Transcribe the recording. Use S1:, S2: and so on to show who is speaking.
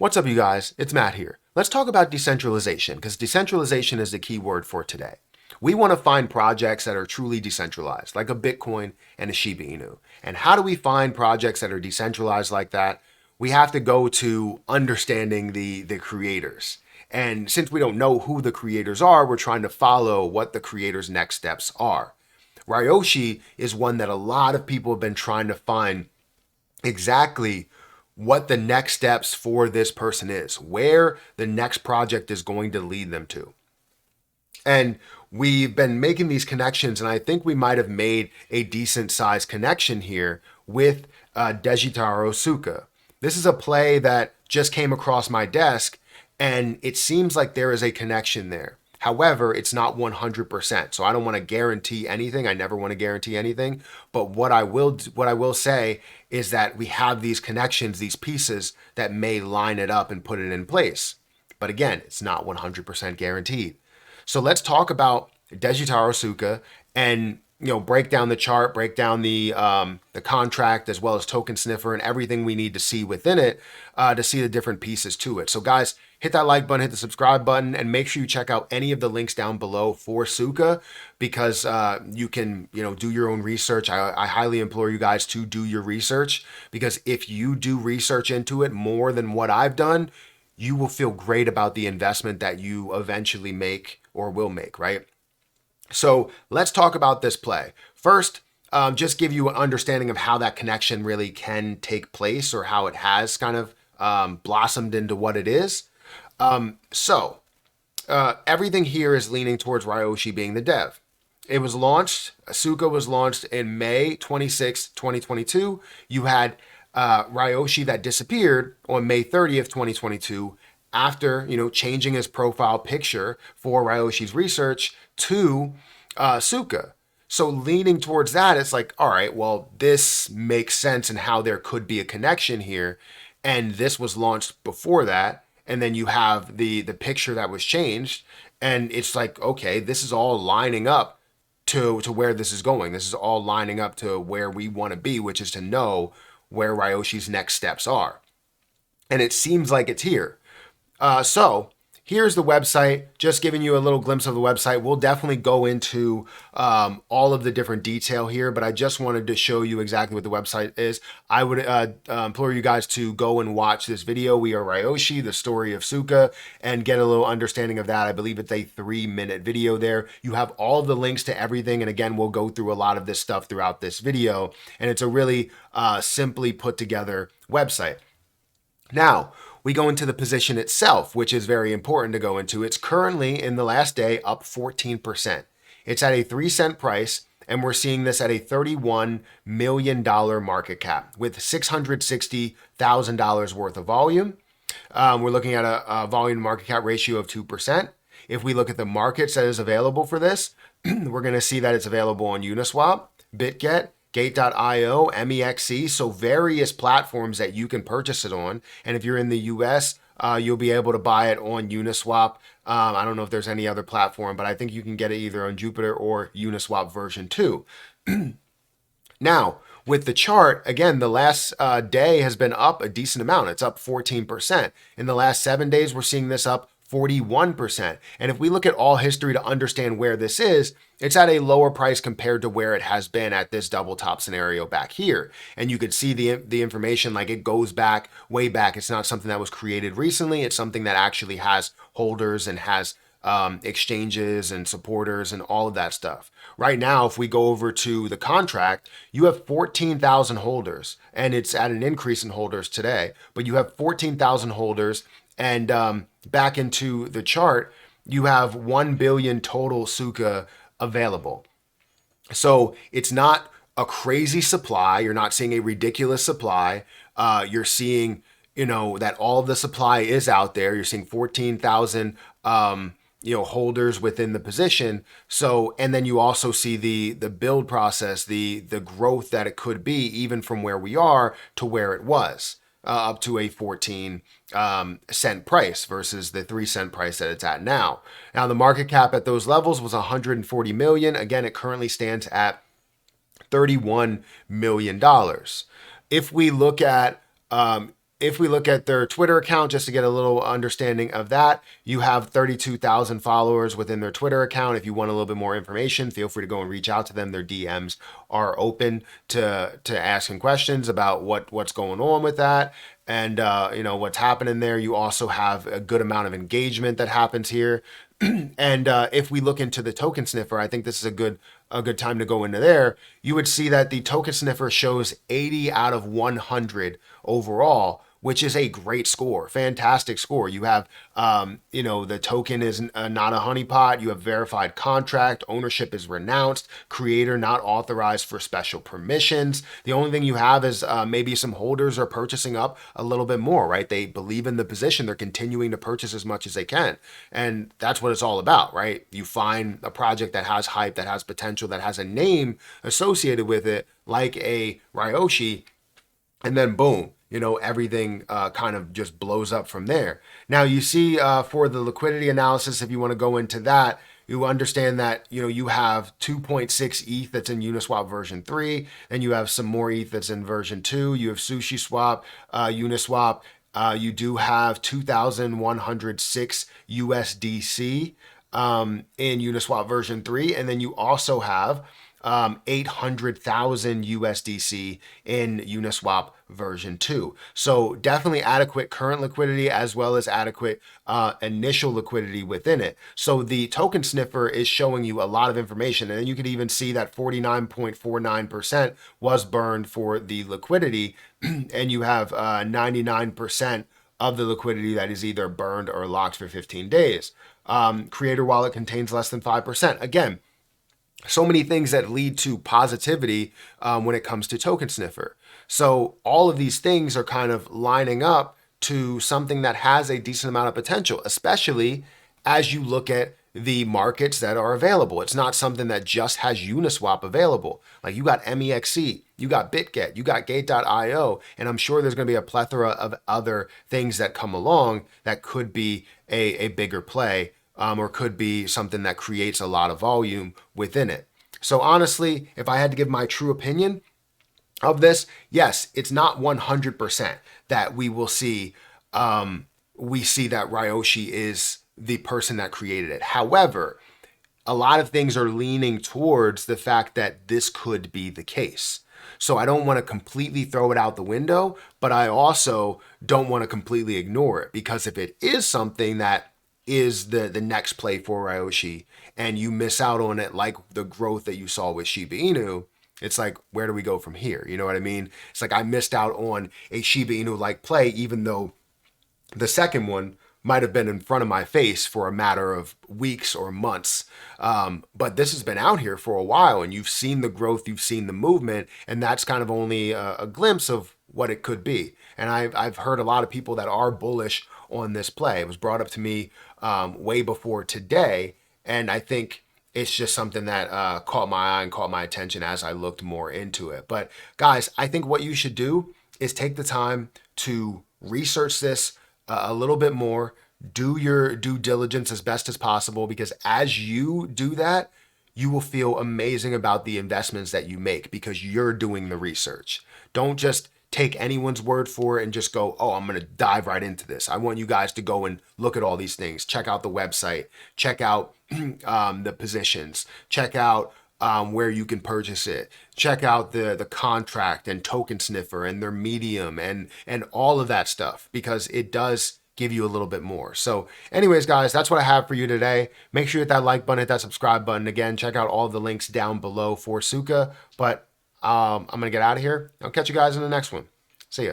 S1: What's up, you guys? It's Matt here. Let's talk about decentralization, because decentralization is the key word for today. We want to find projects that are truly decentralized, like a Bitcoin and a Shiba Inu. And how do we find projects that are decentralized like that? We have to go to understanding the creators. And since we don't know who the creators are, we're trying to follow what the creators' next steps are. Ryoshi is one that a lot of people have been trying to find exactly what the next steps for this person is, where the next project is going to lead them to. And we've been making these connections, and I think we might have made a decent sized connection here with Dejitaru Tsuka. This is a play that just came across my desk, and it seems like there is a connection there. However, it's not 100%. So I don't want to guarantee anything. I never want to guarantee anything. But what I will say is that we have these connections, these pieces that may line it up and put it in place. But again, it's not 100% guaranteed. So let's talk about Dejitaru Tsuka and break down the chart, break down the contract, as well as token sniffer and everything we need to see within it to see the different pieces to it. So guys, hit that like button, hit the subscribe button, and make sure you check out any of the links down below for Tsuka, because you can do your own research. I highly implore you guys to do your research, because if you do research into it more than what I've done, you will feel great about the investment that you eventually make or will make, right? So let's talk about this play. First, just give you an understanding of how that connection really can take place, or how it has kind of blossomed into what it is. Everything here is leaning towards Ryoshi being the dev. It was launched, Tsuka was launched in May 26, 2022. You had Ryoshi that disappeared on May 30th, 2022, after changing his profile picture for Ryoshi's research to Tsuka. So leaning towards that, it's like, all right, well, this makes sense in how there could be a connection here. And this was launched before that. And then you have the picture that was changed. And it's like, okay, this is all lining up to where this is going. This is all lining up to where we want to be, which is to know where Ryoshi's next steps are. And it seems like it's here. So here's the website, just giving you a little glimpse of the website. We'll definitely go into all of the different detail here, but I just wanted to show you exactly what the website is. I would implore you guys to go and watch this video, We Are Ryoshi, the story of Tsuka, and get a little understanding of that. I believe it's a 3-minute video there. You have all of the links to everything, and again, we'll go through a lot of this stuff throughout this video, and it's a really simply put together website. Now, we go into the position itself, which is very important to go into. It's currently, in the last day, up 14%. It's at a 3-cent price, and we're seeing this at a $31 million market cap with $660,000 worth of volume. We're looking at a volume market cap ratio of 2%. If we look at the markets that is available for this, we're going to see that it's available on Uniswap, BitGet, Gate.io, MEXC, so various platforms that you can purchase it on. And if you're in the US, you'll be able to buy it on Uniswap. I don't know if there's any other platform, but I think you can get it either on Jupiter or Uniswap version 2. Now, with the chart, again, the last day has been up a decent amount. It's up 14%. In the last 7 days, we're seeing this up 41%. And if we look at all history to understand where this is, it's at a lower price compared to where it has been at this double top scenario back here. And you could see the information, like it goes back way back. It's not something that was created recently. It's something that actually has holders and has exchanges and supporters and all of that stuff. Right now, if we go over to the contract, you have 14,000 holders, and it's at an increase in holders today, but you have 14,000 holders. And back into the chart, you have 1 billion total Tsuka available. So it's not a crazy supply. You're not seeing a ridiculous supply. You're seeing, that all of the supply is out there. You're seeing 14,000, holders within the position. So, and then you also see the build process, the growth that it could be, even from where we are to where it was. Up to a 14-cent price versus the 3-cent price that it's at now. Now, the market cap at those levels was 140 million. Again, it currently stands at $31 million. If we look at if we look at their Twitter account, just to get a little understanding of that, you have 32,000 followers within their Twitter account. If you want a little bit more information, feel free to go and reach out to them. Their DMs are open to asking questions about what's going on with that and what's happening there. You also have a good amount of engagement that happens here. And if we look into the token sniffer, I think this is a good time to go into there. You would see that the token sniffer shows 80 out of 100 overall, which is a great score, fantastic score. You have, the token is not a honeypot. You have verified contract. Ownership is renounced. Creator not authorized for special permissions. The only thing you have is maybe some holders are purchasing up a little bit more, right? They believe in the position. They're continuing to purchase as much as they can. And that's what it's all about, right? You find a project that has hype, that has potential, that has a name associated with it, like a Ryoshi, and then boom, everything kind of just blows up from there. Now you see for the liquidity analysis, if you want to go into that, you understand that, you have 2.6 ETH that's in Uniswap version 3, and you have some more ETH that's in version 2. You have SushiSwap, Uniswap. You do have 2,106 USDC in Uniswap version 3, and then you also have 800,000 USDC in Uniswap version 2. So definitely adequate current liquidity as well as adequate initial liquidity within it. So the token sniffer is showing you a lot of information. And then you could even see that 49.49% was burned for the liquidity. And you have 99% of the liquidity that is either burned or locked for 15 days. Creator wallet contains less than 5%. Again, so many things that lead to positivity when it comes to token sniffer. So all of these things are kind of lining up to something that has a decent amount of potential, especially as you look at the markets that are available. It's not something that just has Uniswap available. Like you got MEXC, you got BitGet, you got Gate.io, and I'm sure there's going to be a plethora of other things that come along that could be a bigger play. Or could be something that creates a lot of volume within it. So honestly, if I had to give my true opinion of this, yes, it's not 100% that we will see, we see that Ryoshi is the person that created it. However, a lot of things are leaning towards the fact that this could be the case. So I don't want to completely throw it out the window, but I also don't want to completely ignore it, because if it is something that is the next play for Ryoshi and you miss out on it, like the growth that you saw with Shiba Inu, it's like, where do we go from here? You know what I mean? It's like I missed out on a Shiba Inu like play, even though the second one might have been in front of my face for a matter of weeks or months. But this has been out here for a while, and you've seen the growth, you've seen the movement, and that's kind of only a glimpse of what it could be. And I've heard a lot of people that are bullish on this play. It was brought up to me way before today, and I think it's just something that caught my eye and caught my attention as I looked more into it. But guys, I think what you should do is take the time to research this a little bit more, do your due diligence as best as possible, because as you do that, you will feel amazing about the investments that you make because you're doing the research. Don't just take anyone's word for it and just go, oh, I'm going to dive right into this. I want you guys to go and look at all these things. Check out the website, check out the positions, check out where you can purchase it, check out the contract and token sniffer and their medium and all of that stuff, because it does give you a little bit more. So anyways, guys, that's what I have for you today. Make sure you hit that like button, hit that subscribe button. Again, check out all the links down below for Tsuka. But I'm going to get out of here. I'll catch you guys in the next one. See ya.